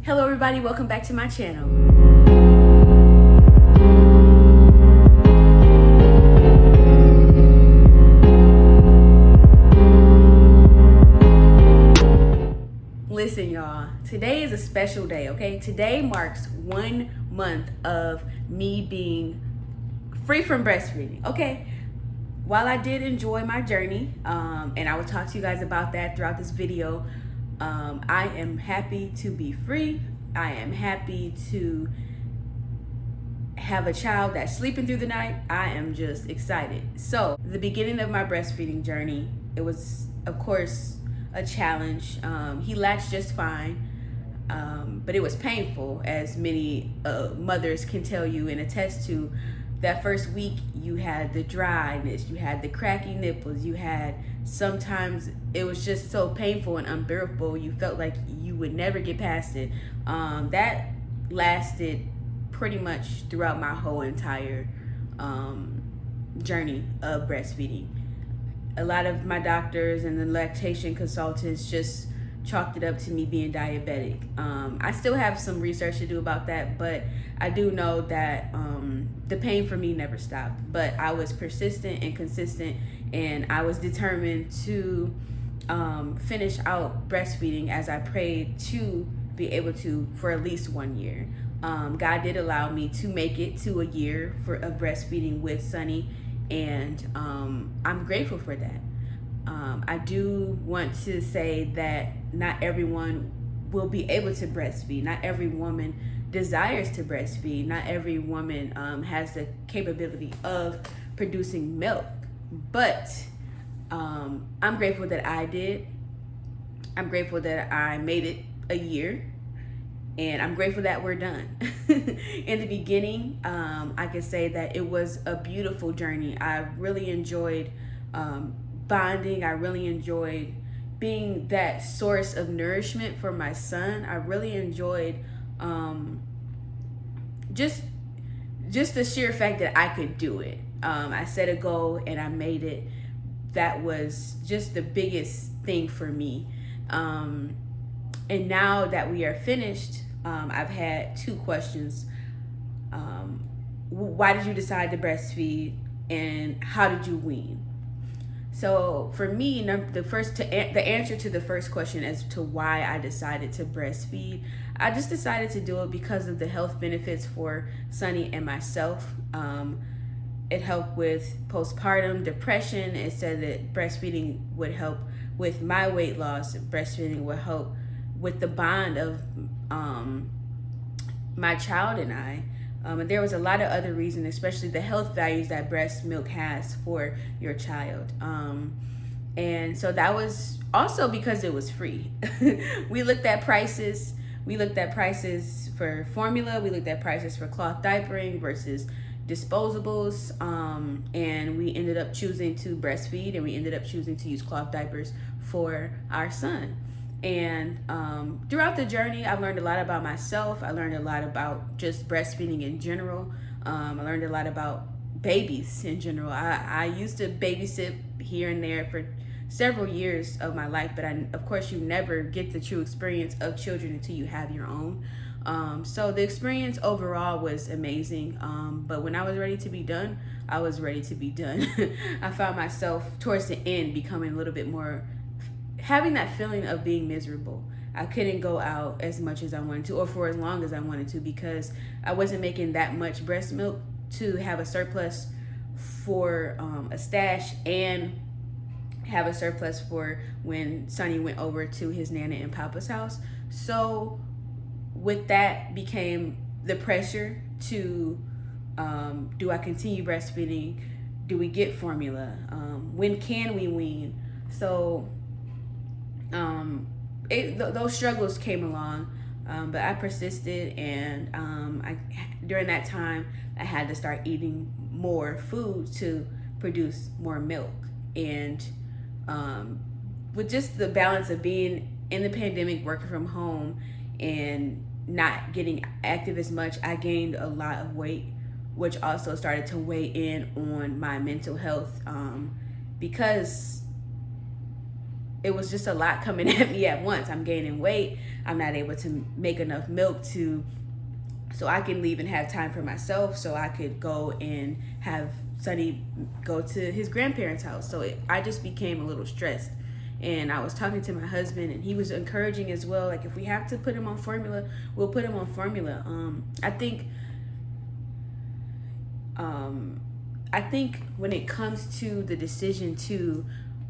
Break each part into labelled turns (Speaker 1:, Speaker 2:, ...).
Speaker 1: Hello everybody, welcome back to my channel. Listen y'all, today is a special day, okay? Today marks 1 month of me being free from breastfeeding, okay? While I did enjoy my journey, and I will talk to you guys about that throughout this video, I am happy to be free. I am happy to have a child that's sleeping through the night. I am just excited. So the beginning of my breastfeeding journey, it was of course a challenge. He latched just fine, but it was painful, as many mothers can tell you and attest to. That first week, you had the dryness, you had the cracky nipples, you had, sometimes it was just so painful and unbearable, you felt like you would never get past it. That lasted pretty much throughout my whole entire journey of breastfeeding. A lot of my doctors and the lactation consultants just chalked it up to me being diabetic. I still have some research to do about that, but I do know that the pain for me never stopped. But I was persistent and consistent, and I was determined to finish out breastfeeding as I prayed to be able to for at least 1 year. God did allow me to make it to a year of breastfeeding with Sonny, and I'm grateful for that. I do want to say that not everyone will be able to breastfeed. Not every woman desires to breastfeed. Not every woman has the capability of producing milk. But I'm grateful that I did. I'm grateful that I made it a year. And I'm grateful that we're done. In the beginning, I can say that it was a beautiful journey. I really enjoyed bonding. I really enjoyed being that source of nourishment for my son. I really enjoyed just the sheer fact that I could do it. I set a goal and I made it. That was just the biggest thing for me. And now that we are finished, I've had 2 questions. Why did you decide to breastfeed, and how did you wean? So for me, the answer to the first question as to why I decided to breastfeed, I just decided to do it because of the health benefits for Sonny and myself. It helped with postpartum depression. It said that breastfeeding would help with my weight loss. Breastfeeding would help with the bond of my child and I. And there was a lot of other reasons, especially the health values that breast milk has for your child. And so that was also because it was free. We looked at prices. We looked at prices for formula. We looked at prices for cloth diapering versus disposables. And we ended up choosing to breastfeed, and we ended up choosing to use cloth diapers for our son. And throughout the journey, I've learned a lot about myself. I learned a lot about just breastfeeding in general. I learned a lot about babies in general. I used to babysit here and there for several years of my life, but of course you never get the true experience of children until you have your own. So the experience overall was amazing. But when I was ready to be done, I was ready to be done. I found myself towards the end becoming a little bit more, having that feeling of being miserable. I couldn't go out as much as I wanted to, or for as long as I wanted to, because I wasn't making that much breast milk to have a surplus for a stash, and have a surplus for when Sonny went over to his Nana and Papa's house. So with that became the pressure to, do I continue breastfeeding? Do we get formula? When can we wean? So those struggles came along, but I persisted, and during that time I had to start eating more food to produce more milk. And with just the balance of being in the pandemic, working from home, and not getting active as much, I gained a lot of weight, which also started to weigh in on my mental health, because it was just a lot coming at me at once. I'm gaining weight. I'm not able to make enough milk so I can leave and have time for myself, so I could go and have Sonny go to his grandparents' house. So I just became a little stressed. And I was talking to my husband, and he was encouraging as well. Like, if we have to put him on formula, we'll put him on formula. I think when it comes to the decision to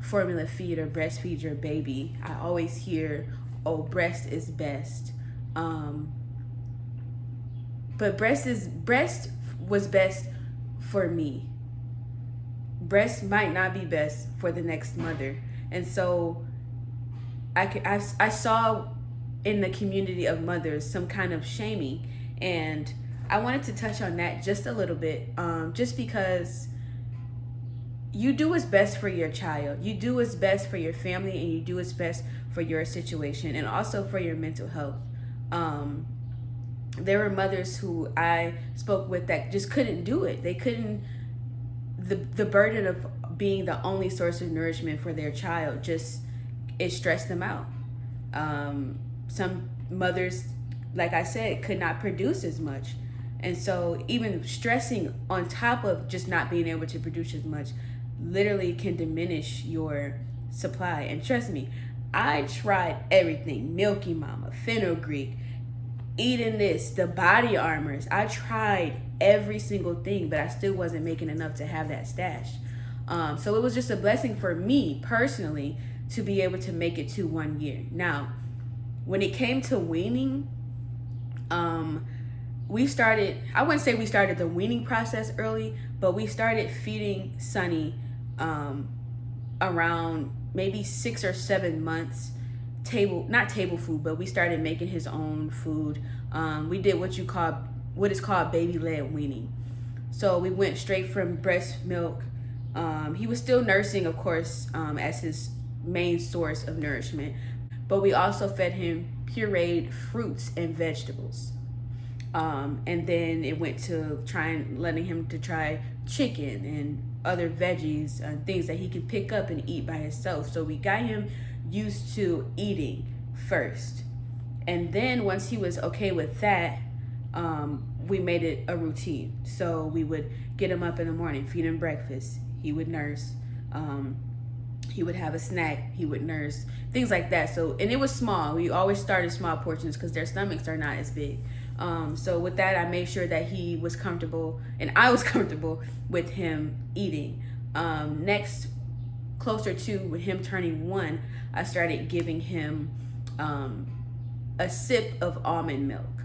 Speaker 1: formula feed or breastfeed your baby, I always hear, "Oh, breast is best." But breast was best for me. Breast might not be best for the next mother. And so I saw in the community of mothers some kind of shaming, and I wanted to touch on that just a little bit, just because you do what's best for your child. You do what's best for your family, and you do what's best for your situation, and also for your mental health. There were mothers who I spoke with that just couldn't do it. They couldn't, the burden of being the only source of nourishment for their child, it stressed them out. Some mothers, like I said, could not produce as much. And so even stressing on top of just not being able to produce as much literally can diminish your supply. And trust me, I tried everything: Milky Mama, fenugreek, eating this, the body armors. I tried every single thing, but I still wasn't making enough to have that stash. So it was just a blessing for me personally to be able to make it to 1 year. Now, when it came to weaning, we started, I wouldn't say we started the weaning process early, but we started feeding Sonny around maybe 6 or 7 months. Not table food, but we started making his own food. We did what is called baby-led weaning. So we went straight from breast milk. He was still nursing, of course, as his main source of nourishment, but we also fed him pureed fruits and vegetables. And then it went to letting him to try chicken and other veggies and things that he could pick up and eat by himself. So we got him used to eating first. And then once he was okay with that, we made it a routine. So we would get him up in the morning, feed him breakfast. He would nurse. He would have a snack. He would nurse. Things like that. So, and it was small. We always started small portions because their stomachs are not as big. So with that, I made sure that he was comfortable and I was comfortable with him eating. Next, closer to with him turning 1, I started giving him a sip of almond milk.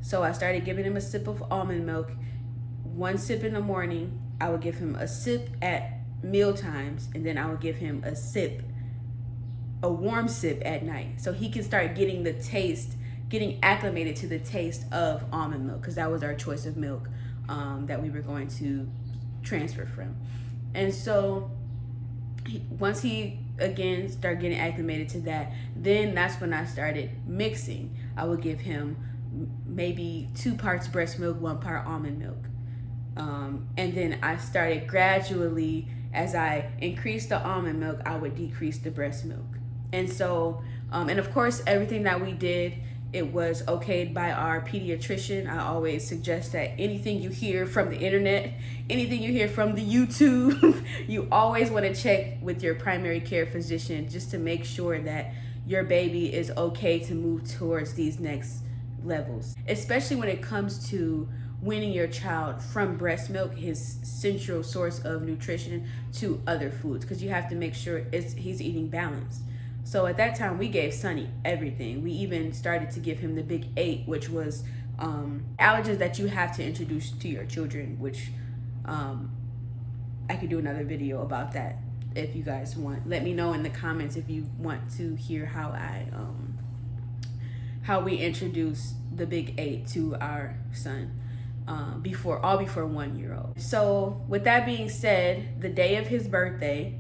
Speaker 1: So I started giving him a sip of almond milk, 1 sip in the morning. I would give him a sip at meal times, and then I would give him a warm sip at night, so he can start getting acclimated to the taste of almond milk, because that was our choice of milk that we were going to transfer from. And so once he again started getting acclimated to that, then that's when I started mixing. I would give him maybe 2 parts breast milk, 1 part almond milk. And then I started gradually, as I increased the almond milk, I would decrease the breast milk. And so, and of course, everything that we did, it was okayed by our pediatrician. I always suggest that anything you hear from the internet, anything you hear from the YouTube, you always want to check with your primary care physician just to make sure that your baby is okay to move towards these next levels, especially when it comes to weaning your child from breast milk, his central source of nutrition, to other foods, because you have to make sure he's eating balanced. So at that time, we gave Sonny everything. We even started to give him the Big 8, which was allergens that you have to introduce to your children, which I could do another video about that if you guys want. Let me know in the comments if you want to hear how we introduce the Big 8 to our son before 1 year old. So with that being said, the day of his birthday,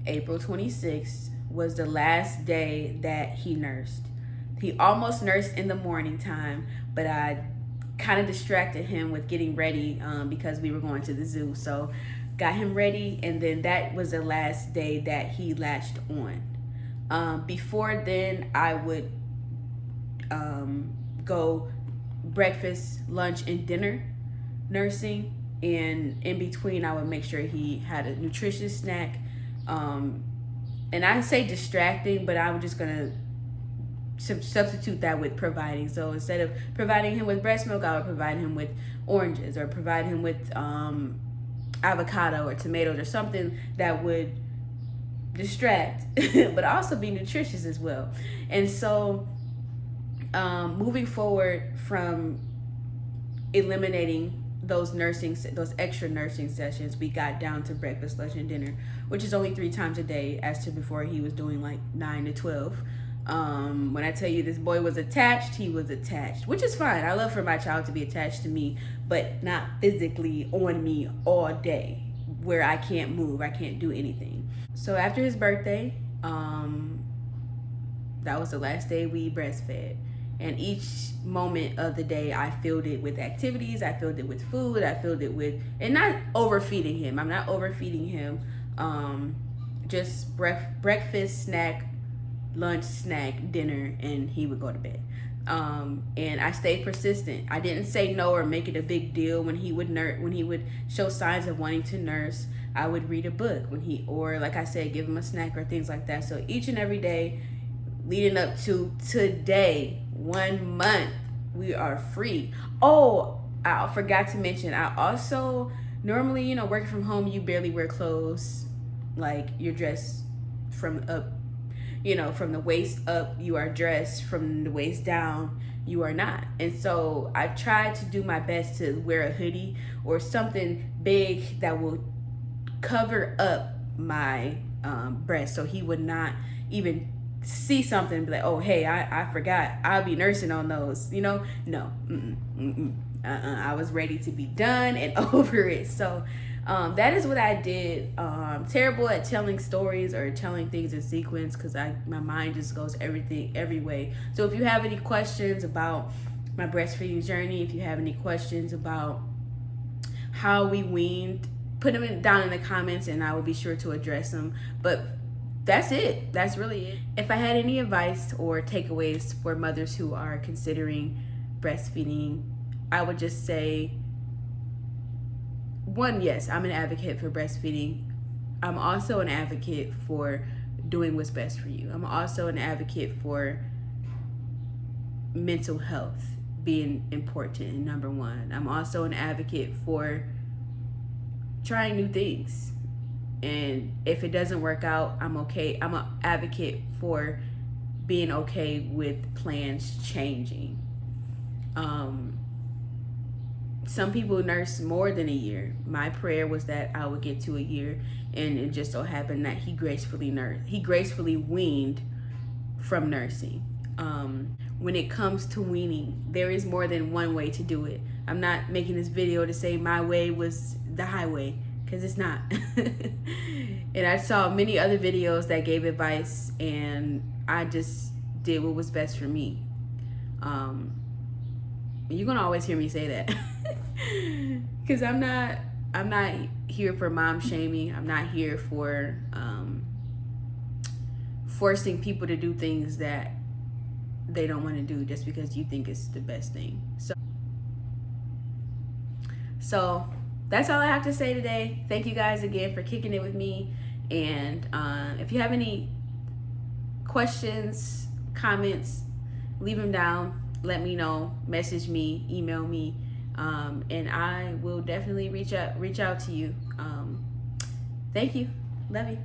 Speaker 1: April 26th, was the last day that he nursed. He almost nursed in the morning time, but I kind of distracted him with getting ready because we were going to the zoo. So got him ready, and then that was the last day that he latched on. Before then, I would go breakfast, lunch, and dinner nursing, and in between I would make sure he had a nutritious snack. And I say distracting, but I'm just gonna substitute that with providing. So instead of providing him with breast milk, I would provide him with oranges, or provide him with avocado or tomatoes, or something that would distract but also be nutritious as well. And so moving forward from eliminating those extra nursing sessions, we got down to breakfast, lunch, and dinner, which is only 3 times a day, as to before he was doing like 9 to 12. When I tell you this boy was attached, he was attached, which is fine. I love for my child to be attached to me, but not physically on me all day where I can't move, I can't do anything. So after his birthday, that was the last day we breastfed. And each moment of the day, I filled it with activities, I filled it with food, I filled it with, and not overfeeding him. I'm not overfeeding him. Just breakfast, snack, lunch, snack, dinner, and he would go to bed. And I stayed persistent. I didn't say no or make it a big deal when he would show signs of wanting to nurse. I would read a book or like I said, give him a snack or things like that. So each and every day leading up to today, 1 month, we are free. Oh, I forgot to mention, I also normally, working from home, you barely wear clothes. Like, you're dressed from up, from the waist up, you are dressed. From the waist down, you are not. And so I tried to do my best to wear a hoodie or something big that will cover up my breast, so he would not even see something and be like, oh, hey, I forgot, I'll be nursing on those, no. I was ready to be done and over it. So that is what I did. Terrible at telling stories or telling things in sequence, because my mind just goes every way. So if you have any questions about my breastfeeding journey, if you have any questions about how we weaned, put them down in the comments and I will be sure to address them. But that's it. That's really it. If I had any advice or takeaways for mothers who are considering breastfeeding, I would just say, one, yes, I'm an advocate for breastfeeding. I'm also an advocate for doing what's best for you. I'm also an advocate for mental health being important and number one. I'm also an advocate for trying new things. And if it doesn't work out, I'm okay. I'm an advocate for being okay with plans changing. Some people nurse more than a year. My prayer was that I would get to a year, and it just so happened that he gracefully weaned from nursing. When it comes to weaning, there is more than one way to do it. I'm not making this video to say my way was the highway, because it's not. And I saw many other videos that gave advice, and I just did what was best for me. You're gonna always hear me say that, because I'm not here for mom shaming. I'm not here for forcing people to do things that they don't want to do just because you think it's the best thing. So that's all I have to say today. Thank you guys again for kicking it with me. And if you have any questions, comments, leave them down. Let me know. Message me, email me, and I will definitely reach out to you. Thank you. Love you.